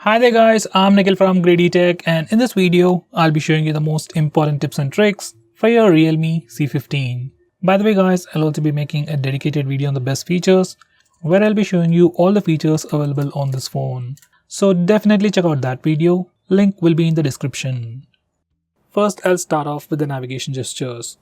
Hi there guys, I'm Nikhil from GreedyTech, and in this video, I'll be showing you the most important tips and tricks for your Realme C15. By the way guys, I'll also be making a dedicated video on the best features where I'll be showing you all the features available on this phone. So definitely check out that video, link will be in the description. First, I'll start off with the navigation gestures.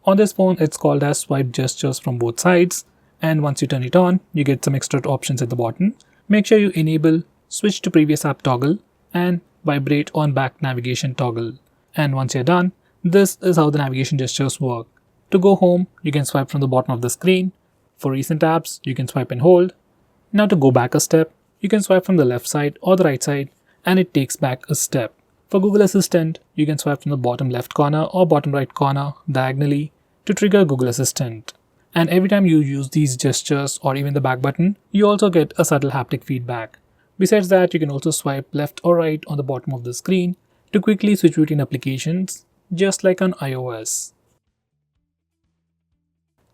On this phone, it's called as swipe gestures from both sides, and once you turn it on, you get some extra options at the bottom. Make sure you enable switch to previous app toggle and vibrate on back navigation toggle. And once you're done, this is how the navigation gestures work. To go home, you can swipe from the bottom of the screen. For recent apps, you can swipe and hold. Now to go back a step, you can swipe from the left side or the right side and it takes back a step. For Google Assistant, you can swipe from the bottom left corner or bottom right corner diagonally to trigger Google Assistant. And every time you use these gestures or even the back button, you also get a subtle haptic feedback. Besides that, you can also swipe left or right on the bottom of the screen to quickly switch between applications, just like on iOS.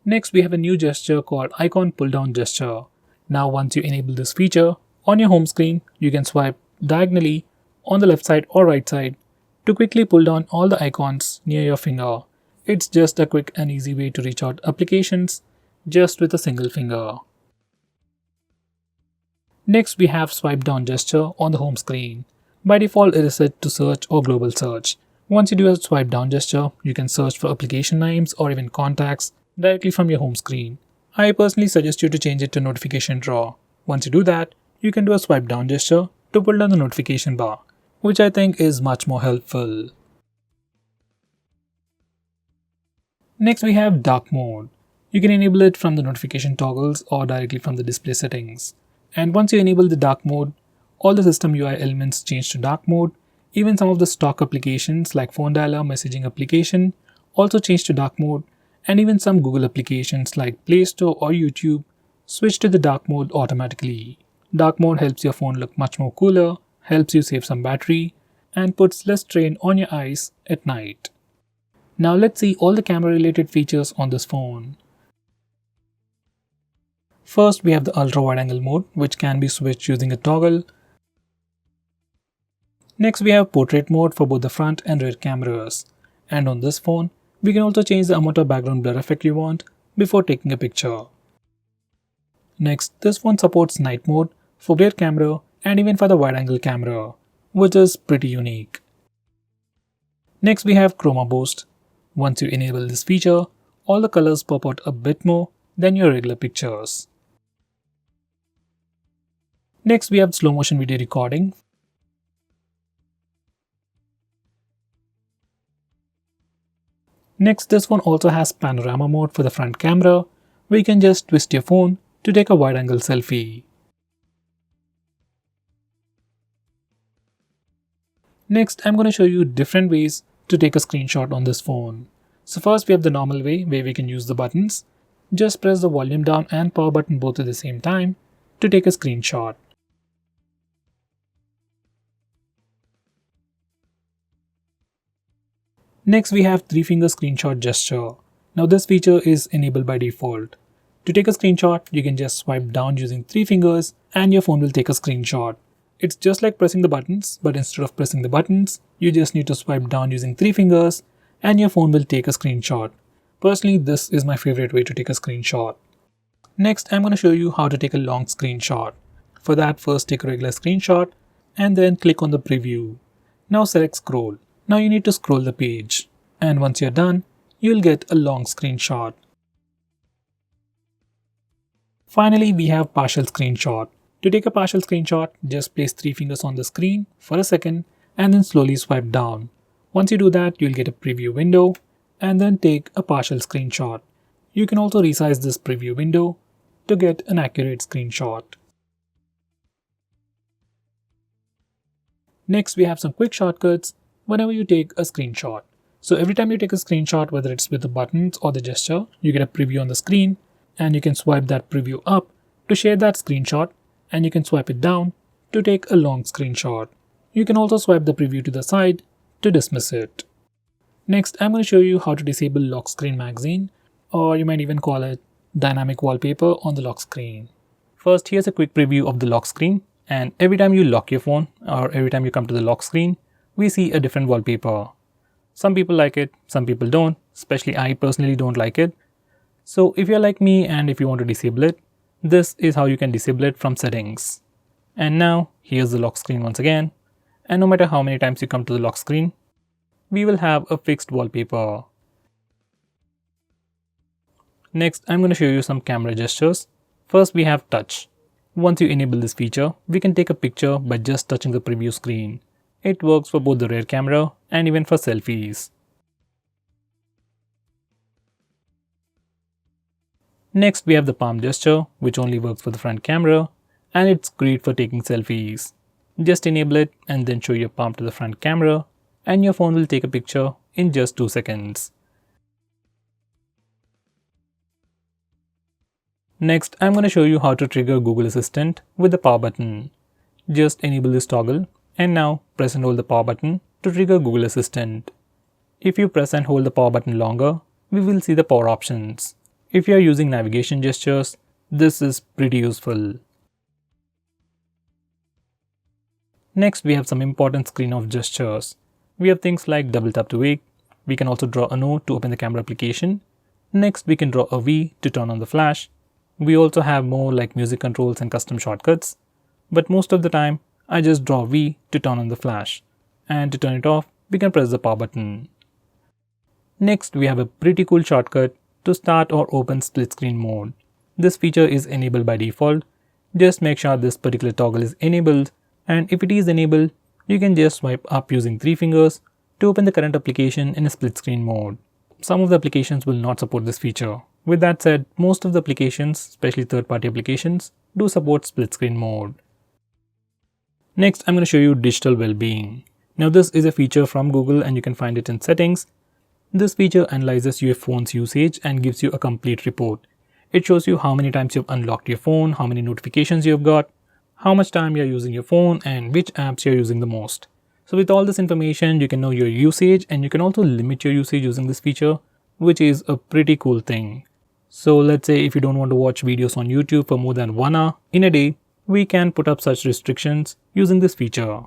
Next, we have a new gesture called icon pull down gesture. Now once you enable this feature, on your home screen, you can swipe diagonally on the left side or right side to quickly pull down all the icons near your finger. It's just a quick and easy way to reach out applications just with a single finger. Next, we have swipe down gesture on the home screen. By default, it is set to search or global search. Once you do a swipe down gesture, you can search for application names or even contacts directly from your home screen. I personally suggest you to change it to notification drawer. Once you do that, you can do a swipe down gesture to pull down the notification bar, which I think is much more helpful. Next, we have dark mode. You can enable it from the notification toggles or directly from the display settings. And once you enable the dark mode, all the system UI elements change to dark mode. Even some of the stock applications like phone dialer, messaging application also change to dark mode, and even some Google applications like Play Store or YouTube switch to the dark mode automatically. Dark mode helps your phone look much more cooler, helps you save some battery, and puts less strain on your eyes at night. Now let's see all the camera related features on this phone. First, we have the ultra wide angle mode, which can be switched using a toggle. Next, we have portrait mode for both the front and rear cameras. And on this phone, we can also change the amount of background blur effect you want before taking a picture. Next, this phone supports night mode for rear camera and even for the wide angle camera, which is pretty unique. Next, we have CHROMA boost. Once you enable this feature, all the colors pop out a bit more than your regular pictures. Next, we have slow motion video recording. Next, this phone also has panorama mode for the front camera, where you can just twist your phone to take a wide angle selfie. Next, I'm going to show you different ways to take a screenshot on this phone. So first, we have the normal way where we can use the buttons. Just press the volume down and power button both at the same time to take a screenshot. Next, we have 3-finger screenshot gesture. Now this feature is enabled by default. To take a screenshot, you can just swipe down using 3 fingers and your phone will take a screenshot. It's just like pressing the buttons, but instead of pressing the buttons, you just need to swipe down using 3 fingers and your phone will take a screenshot. Personally, this is my favorite way to take a screenshot. Next, I'm going to show you how to take a long screenshot. For that, first take a regular screenshot and then click on the preview. Now select scroll. Now you need to scroll the page. And once you're done, you'll get a long screenshot. Finally, we have partial screenshot. To take a partial screenshot, just place 3 fingers on the screen for a second and then slowly swipe down. Once you do that, you'll get a preview window and then take a partial screenshot. You can also resize this preview window to get an accurate screenshot. Next, we have some quick shortcuts whenever you take a screenshot. So every time you take a screenshot, whether it's with the buttons or the gesture, you get a preview on the screen and you can swipe that preview up to share that screenshot, and you can swipe it down to take a long screenshot. You can also swipe the preview to the side to dismiss it. Next, I'm going to show you how to disable lock screen magazine, or you might even call it dynamic wallpaper on the lock screen. First, here's a quick preview of the lock screen. and every time you lock your phone or every time you come to the lock screen, we see a different wallpaper. Some people like it, some people don't, especially I personally don't like it. So if you're like me and if you want to disable it, this is how you can disable it from settings. And now here's the lock screen once again, and no matter how many times you come to the lock screen, we will have a fixed wallpaper. Next, I'm going to show you some camera gestures. First, we have touch. Once you enable this feature, we can take a picture by just touching the preview screen. It works for both the rear camera and even for selfies. Next, we have the palm gesture, which only works for the front camera, and it's great for taking selfies. Just enable it and then show your palm to the front camera, and your phone will take a picture in just 2 seconds. Next, I'm going to show you how to trigger Google Assistant with the power button. Just enable this toggle and now press and hold the power button to trigger Google Assistant. If you press and hold the power button longer, we will see the power options. If you are using navigation gestures, this is pretty useful. Next, we have some important screen off gestures. We have things like double tap to wake. We can also draw a note to open the camera application. Next, we can draw a V to turn on the flash. We also have more like music controls and custom shortcuts. But most of the time, I just draw V to turn on the flash. And to turn it off, we can press the power button. Next, we have a pretty cool shortcut to start or open split screen mode. This feature is enabled by default. Just make sure this particular toggle is enabled, and if it is enabled, you can just swipe up using 3 fingers to open the current application in a split screen mode. Some of the applications will not support this feature. With that said, most of the applications, especially third-party applications, do support split screen mode. Next, I'm going to show you digital well-being. Now this is a feature from Google and you can find it in settings. This feature analyzes your phone's usage and gives you a complete report. It shows you how many times you've unlocked your phone, how many notifications you've got, how much time you're using your phone, and which apps you're using the most. So with all this information, you can know your usage and you can also limit your usage using this feature, which is a pretty cool thing. So let's say if you don't want to watch videos on YouTube for more than 1 hour in a day, we can put up such restrictions using this feature.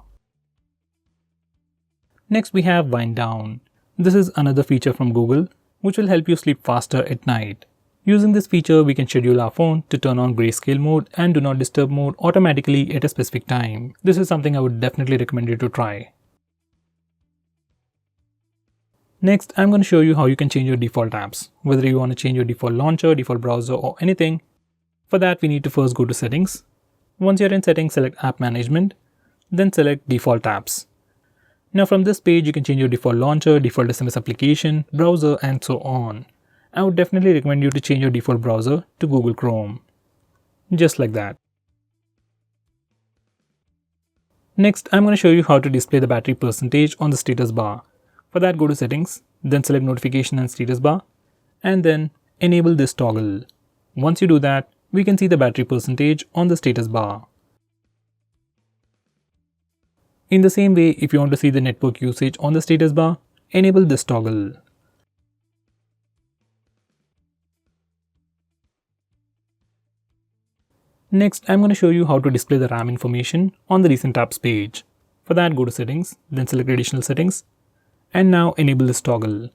Next, we have wind down. This is another feature from Google which will help you sleep faster at night. Using this feature, we can schedule our phone to turn on grayscale mode and do not disturb mode automatically at a specific time. This is something I would definitely recommend you to try. Next, I'm going to show you how you can change your default apps, whether you want to change your default launcher, default browser or anything. For that, we need to first go to settings. Once you're in settings, select app management, then select default apps. Now from this page, you can change your default launcher, default SMS application, browser and so on. I would definitely recommend you to change your default browser to Google Chrome. Just like that. Next, I'm going to show you how to display the battery percentage on the status bar. For that, go to settings, then select notification and status bar, and then enable this toggle. Once you do that, we can see the battery percentage on the status bar. In the same way, if you want to see the network usage on the status bar, enable this toggle. Next, I'm going to show you how to display the RAM information on the recent apps page. For that, go to settings, then select additional settings, and now enable this toggle.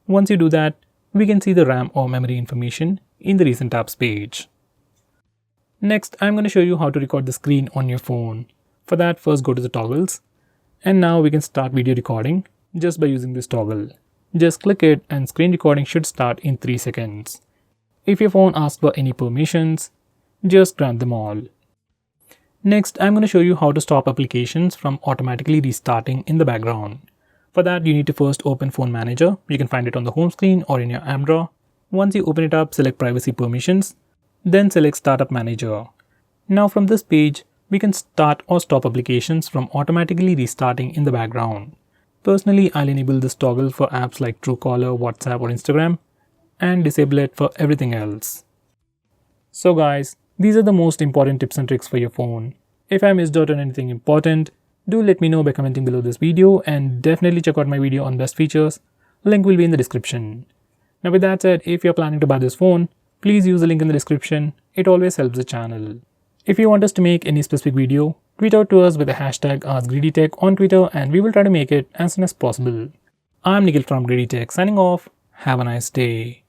Once you do that, we can see the RAM or memory information in the recent apps page. Next, I'm going to show you how to record the screen on your phone. For that, first go to the toggles, and now we can start video recording just by using this toggle. Just click it and screen recording should start in 3 seconds. If your phone asks for any permissions, just grant them all. Next, I'm going to show you how to stop applications from automatically restarting in the background. For that, you need to first open Phone Manager. You can find it on the home screen or in your app drawer. Once you open it up, select Privacy Permissions, then select Startup Manager. Now from this page, we can start or stop applications from automatically restarting in the background. Personally, I'll enable this toggle for apps like Truecaller, WhatsApp or Instagram, and disable it for everything else. So guys, these are the most important tips and tricks for your phone. If I missed out on anything important, do let me know by commenting below this video, and definitely check out my video on best features. Link will be in the description. Now with that said, if you're planning to buy this phone, please use the link in the description. It always helps the channel. If you want us to make any specific video, Tweet out to us with the hashtag AskGreedyTech on Twitter and we will try to make it as soon as possible. I'm Nikhil from GreedyTech signing off. Have a nice day.